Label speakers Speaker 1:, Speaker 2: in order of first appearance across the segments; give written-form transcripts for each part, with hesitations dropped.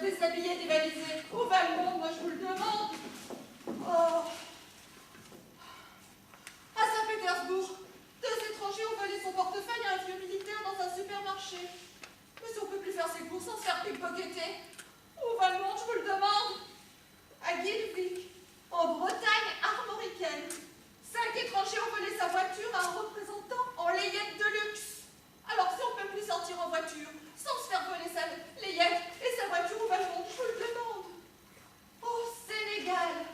Speaker 1: déshabillé, dévalisé. Où va le monde, moi je vous le demande. Oh. À Saint-Pétersbourg, 2 étrangers ont volé son portefeuille à un vieux militaire dans un supermarché. Mais si on peut plus faire ses courses sans se faire pickpocketer. Où va le monde, je vous le demande. À Guilvic, en Bretagne armoricaine, 5 étrangers ont volé sa voiture à un représentant en layette de luxe. Alors si on ne peut plus sortir en voiture, sans se faire voler sa layette et sa voiture, où va le monde, je vous le demande. Au Sénégal,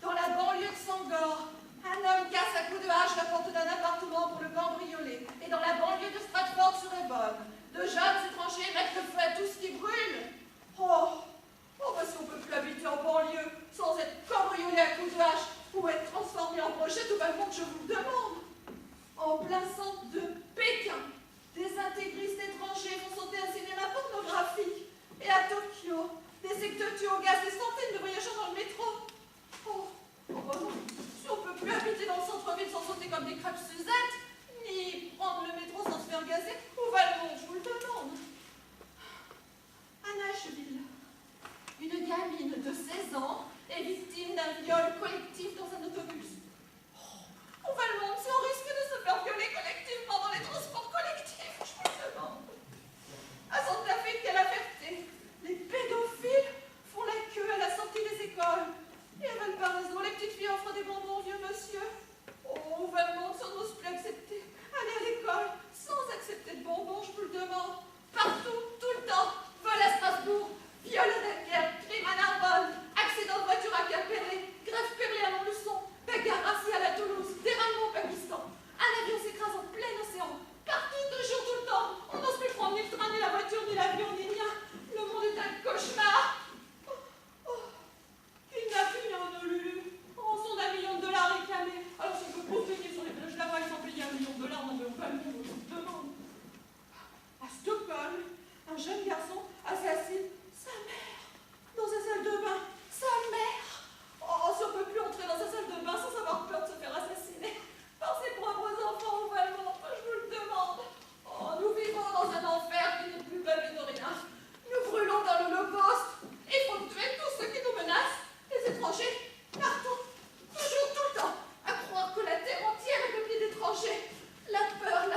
Speaker 1: dans la banlieue de Sangor, un homme casse à coups de hache la porte d'un appartement pour le cambrioler. Et dans la banlieue de Stratford-sur-Avon, 2 jeunes étrangers mettent le feu à tout ce qui brûle. Oh, bah si on peut plus habiter en banlieue sans être cambriolé à coups de hache ou être transformé en brochette, tout le monde, je vous le demande. En plein centre de Pékin, des intégristes étrangers font sauter un cinéma pornographique. Et à Tokyo, des secteurs tuent au gaz des centaines de voyageurs dans le métro. Oh, bah non, si on peut plus habiter dans le centre-ville sans sauter comme des crêpes Suzette, ni prendre le métro sans se faire gazer, où va le monde, je vous le demande. À Nashville, une gamine de 16 ans est victime d'un viol collectif dans un autobus. Oh, où va le monde si on risque de se faire violer collectivement dans les transports collectifs, je vous le demande. À Santa Fe de la Ferté, les pédophiles font la queue à la sortie des écoles. Et à Valparaiso, les petites filles offrent des bonbons au vieux monsieur. Oh, où va le monde si on n'ose plus accepter aller à l'école sans accepter de bonbons, je vous le demande. Partout, tout le temps, vol à Strasbourg, viol à Dunkerque, crime à Narbonne, accident de voiture à Quimperlé, grève perlée à Montluçon, bagarre raciale à Toulouse, déraillement au Pakistan. Un avion s'écrase en plein océan. Partout, toujours, tout le temps. On n'ose plus prendre ni le train, ni la voiture, ni l'avion, ni rien. Le monde est un cauchemar. Kidnapping à Honolulu. Rançon d'1 million de dollars réclamés. Alors si on peut plus venir sur les plages là-bas sans payer 1 million de dollars, non mais on va le monde, on se demande. À Stockholm, un jeune garçon assassine sa mère dans sa salle de bain. Sa mère. Oh, si on peut plus entrer dans sa salle de bain sans avoir peur de se faire assassiner par ses propres enfants, où va le monde, je vous le demande. Oh, nous vivons dans un enfer qui n'est plus bavé de rien. Nous brûlons dans l'Holocauste. Il faut tuer tous ceux qui nous menacent. Les étrangers, partout, toujours, tout le temps, à croire que la terre entière est peuplée d'étrangers. La peur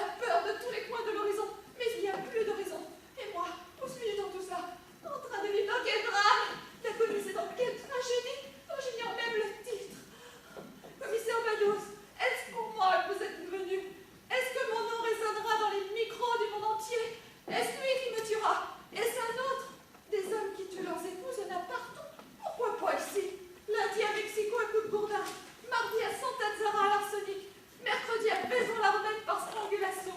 Speaker 1: de tous les coins de l'horizon. Mais il n'y a plus d'horizon. Et moi, où suis-je dans tout ça? En train de vivre dans quel drame? La connaissez dans quelle tragédie? Dont j'ignore même le titre. Commissaire Badous, est-ce qu'au moins vous êtes venu? Est-ce que mon nom résonnera dans les micros du monde entier? Est-ce lui qui me tuera? Est-ce un autre? Des hommes qui tuent leurs épouses, il y en a partout. Pourquoi pas ici? Lundi à Mexico à coups de gourdin. Mardi à Santa Zara à l'arsenic. Mercredi à Vaison-l'Armette par strangulation.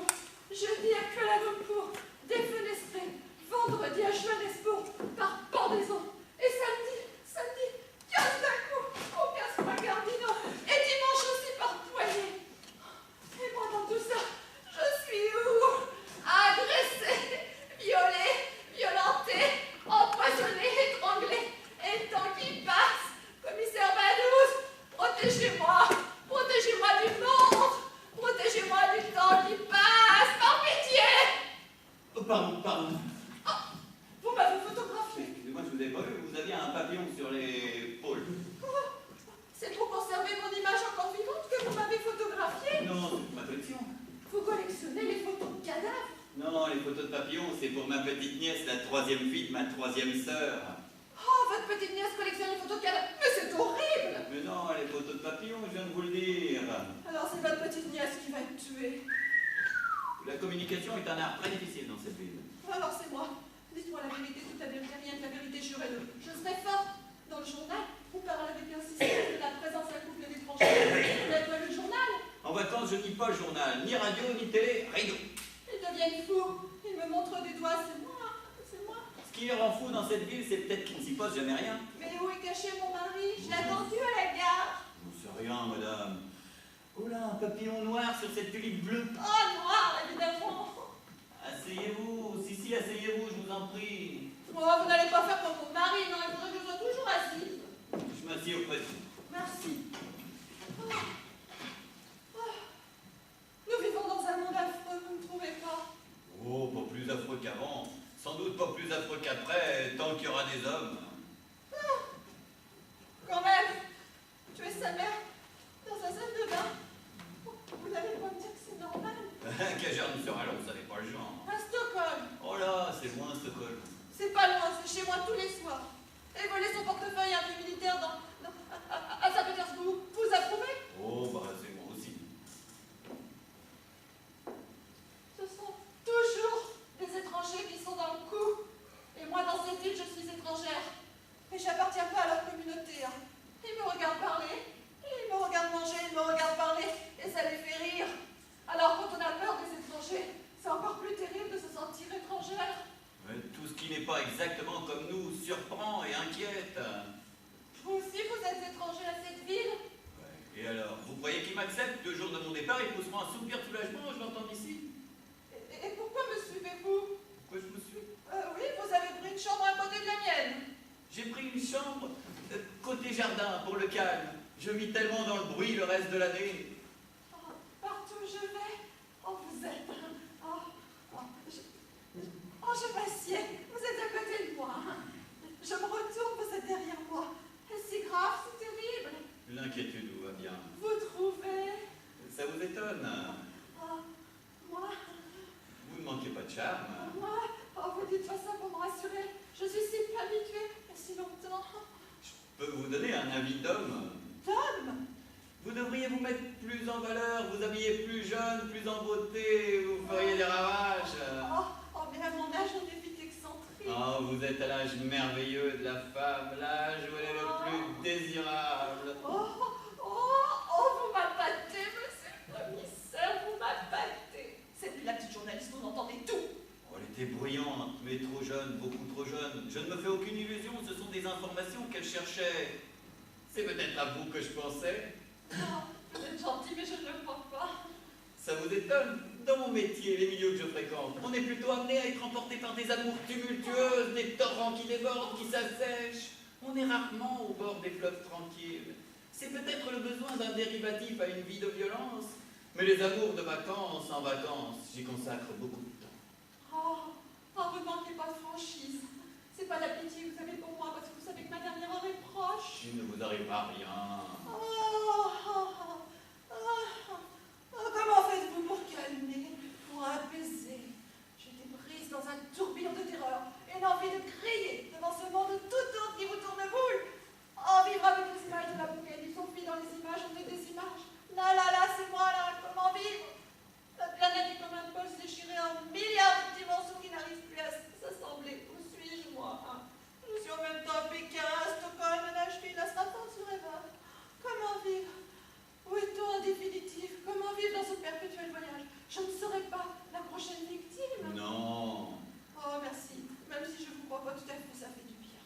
Speaker 1: Jeudi à Kuala Lumpur, défenestré. Vendredi à Johannesburg par pendaison. Et samedi, 15 d'un coup, au Caspa Gardino. Et dimanche aussi par poignée. Et moi dans tout ça, je suis où? Agressée, violée, violentée, empoisonnée, étranglée. Et le temps qui passe, commissaire Badous, protégez-moi du monde, protégez-moi du temps qui passe, par pitié.
Speaker 2: Oh, pardon.
Speaker 1: Oh, vous m'avez photographié.
Speaker 2: Excusez-moi, je vous ai pas vu, vous aviez un papillon sur l'épaule.
Speaker 1: Oh, c'est pour conserver mon image encore vivante que vous m'avez photographié.
Speaker 2: Non, c'est ma collection.
Speaker 1: Vous collectionnez les photos de cadavres?
Speaker 2: Non, les photos de papillons, c'est pour ma petite nièce, la 3e fille de ma 3e sœur.
Speaker 1: Oh, votre petite nièce collectionne les photos de cadavres. Mais c'est horrible.
Speaker 2: Mais non, les photos de papillons, je viens de vous le dire.
Speaker 1: Alors c'est votre petite nièce qui va être tuée.
Speaker 2: La communication est un art très difficile dans cette ville.
Speaker 1: Alors c'est moi. Dites-moi la vérité, toute la vérité, rien que la vérité, jurez-le. Je serai forte. Dans le journal, vous parlez avec insistance de la présence d'un couple d'étrangers. Vous n'avez pas lu le journal?
Speaker 2: En vacances, je lis pas le journal, ni radio, ni télé, rien.
Speaker 1: Ils deviennent fous. Ils me montrent des doigts, c'est moi. C'est moi.
Speaker 2: Ce qui les rend fous dans cette ville, c'est peut-être qu'on s'y passe jamais rien.
Speaker 1: Mais où est caché mon mari? Je l'ai attendu à la gare.
Speaker 2: J'en sais rien, madame. Oh là, un papillon noir sur cette tulipe bleue.
Speaker 1: Oh, noir, évidemment.
Speaker 2: Asseyez-vous, si, asseyez-vous, je vous en prie.
Speaker 1: Oh, vous n'allez pas faire comme mon mari, non, il faudrait que je sois toujours assise.
Speaker 2: Je m'assieds auprès de vous.
Speaker 1: Merci. Oh. Oh. Nous vivons dans un monde affreux, vous ne trouvez pas?
Speaker 2: Oh, pas plus affreux qu'avant. Sans doute pas plus affreux qu'après, tant qu'il y aura des hommes.
Speaker 1: Quand même, tu es sa mère dans sa salle de bain. Vous n'allez pas me dire que c'est normal.
Speaker 2: Cajerne sur Allons, ça n'est pas le genre.
Speaker 1: À Stockholm.
Speaker 2: Oh là, c'est loin Stockholm.
Speaker 1: C'est pas loin, c'est chez moi tous les soirs. Et voler son portefeuille à un vieux militaire à Saint-Pétersbourg, vous approuvez?
Speaker 2: Oh, bah c'est moi aussi.
Speaker 1: Ce sont toujours des étrangers qui sont dans le coup. Et moi, dans cette île, je suis étrangère. Et j'appartiens pas à leur communauté. Hein. Ils me regardent parler, ils me regardent manger, ils me regardent parler, et ça les fait rire. Alors quand on a peur des étrangers, c'est encore plus terrible de se sentir étrangère.
Speaker 2: Tout ce qui n'est pas exactement comme nous surprend et inquiète.
Speaker 1: Vous aussi, vous êtes étranger à cette ville?
Speaker 2: Ouais. Et alors, vous croyez qu'ils m'acceptent? 2 jours de mon départ, ils pousseront un soupir de soulagement, je l'entends d'ici.
Speaker 1: Et pourquoi me suivez-vous?
Speaker 2: Pourquoi je me suis?
Speaker 1: Oui, vous avez pris une chambre à côté de la mienne.
Speaker 2: J'ai pris une chambre côté jardin pour le calme. Je vis tellement dans le bruit le reste de l'année.
Speaker 1: Oh, partout où je vais, oh, vous êtes... je m'assieds, vous êtes à côté de moi. Je me retourne, vous êtes derrière moi. C'est grave, c'est terrible.
Speaker 2: L'inquiétude vous va bien.
Speaker 1: Vous trouvez?
Speaker 2: Ça vous étonne?
Speaker 1: Oh, moi...
Speaker 2: Vous ne manquez pas de charme.
Speaker 1: Moi? Oh, vous dites pas ça pour me rassurer. Je suis si peu habituée, il y a si longtemps.
Speaker 2: Je peux vous donner un avis d'homme.
Speaker 1: Tom?
Speaker 2: Vous devriez vous mettre plus en valeur, vous habiller plus jeune, plus en beauté, vous feriez des ravages.
Speaker 1: Oh, mais à mon âge, on est vite excentrique.
Speaker 2: Oh, vous êtes à l'âge merveilleux de la femme, l'âge où elle est le plus désirable.
Speaker 1: Vous m'appâtez, monsieur le commissaire, vous m'appâtez. C'est plus la petite journaliste, vous entendez tout.
Speaker 2: Oh, elle était bruyante, mais trop jeune, beaucoup trop jeune. Je ne me fais aucune illusion, ce sont des informations qu'elle cherchait. C'est peut-être à vous que je pensais.
Speaker 1: Vous êtes gentil, mais je ne le crois pas.
Speaker 2: Ça vous étonne? Dans mon métier, les milieux que je fréquente, on est plutôt amené à être emporté par des amours tumultueuses, des torrents qui débordent, qui s'assèchent. On est rarement au bord des fleuves tranquilles. C'est peut-être le besoin d'un dérivatif à une vie de violence, mais les amours de vacances en vacances, j'y consacre beaucoup de temps.
Speaker 1: Vous ne manquez pas de franchise. C'est pas la pitié que vous avez pour moi, parce que vous savez que ma dernière heure est proche.
Speaker 2: Il ne vous arrivera rien.
Speaker 1: Comment faites-vous pour calmer, pour apaiser? J'étais prise dans un tourbillon de terreur, et l'envie de crier devant ce monde tout autre qui vous tourne boule. Vivre avec les images de l'apocalypse, on vit dans les images, on fait des images. Là, c'est moi, là, comment vivre? La planète est comme un poste déchiré en milliards de petits morceaux qui n'arrivent plus à s'assembler. Où suis-je, moi? Je suis en même temps à Pékin, à Stockholm, à Nashville, à Stratford sur Avon. Comment vivre? Où est-on en définitive? Comment vivre dans ce perpétuel voyage? Je ne serai pas la prochaine victime.
Speaker 2: Non.
Speaker 1: Oh, merci. Même si je ne vous crois pas tout à fait, ça fait du bien.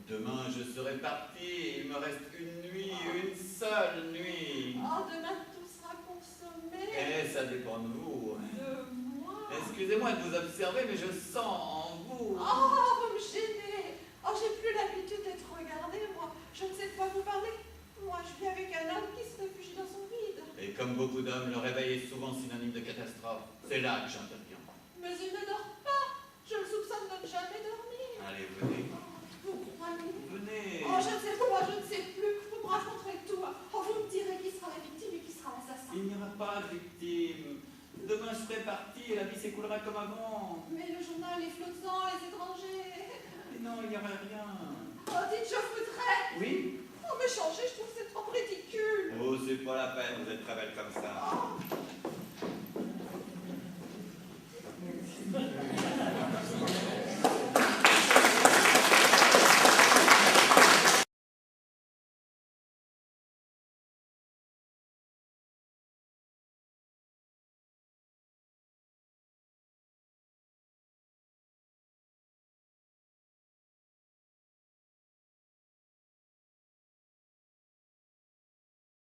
Speaker 2: Demain, je serai parti. Il me reste une nuit, une seule nuit.
Speaker 1: Demain, tout sera consommé.
Speaker 2: Eh, ça dépend de vous.
Speaker 1: De moi.
Speaker 2: Excusez-moi de vous observer, mais je sens en vous.
Speaker 1: Vous me gênez. J'ai plus l'habitude d'être regardée, moi. Je ne sais pas vous parler. Moi, je vis avec un homme qui se réfugie dans son vide.
Speaker 2: Et comme beaucoup d'hommes, le réveil est souvent synonyme de catastrophe. C'est là que j'interviens.
Speaker 1: Mais il ne dort pas. Je le soupçonne de ne jamais dormir.
Speaker 2: Allez, venez.
Speaker 1: Vous croyez?
Speaker 2: Venez.
Speaker 1: Je ne sais pas, je ne sais plus. Vous me raconterez tout. Vous me direz qui sera la victime et qui sera l'assassin.
Speaker 2: Il n'y aura pas de victime. Demain, je serai parti et la vie s'écoulera comme avant.
Speaker 1: Mais le journal, les flottants, les étrangers.
Speaker 2: Mais non, il n'y aura rien.
Speaker 1: Dites, je voudrais.
Speaker 2: Oui?
Speaker 1: Mais changer, je trouve que c'est trop ridicule.
Speaker 2: Oh, c'est pas la peine, vous êtes très belle comme ça.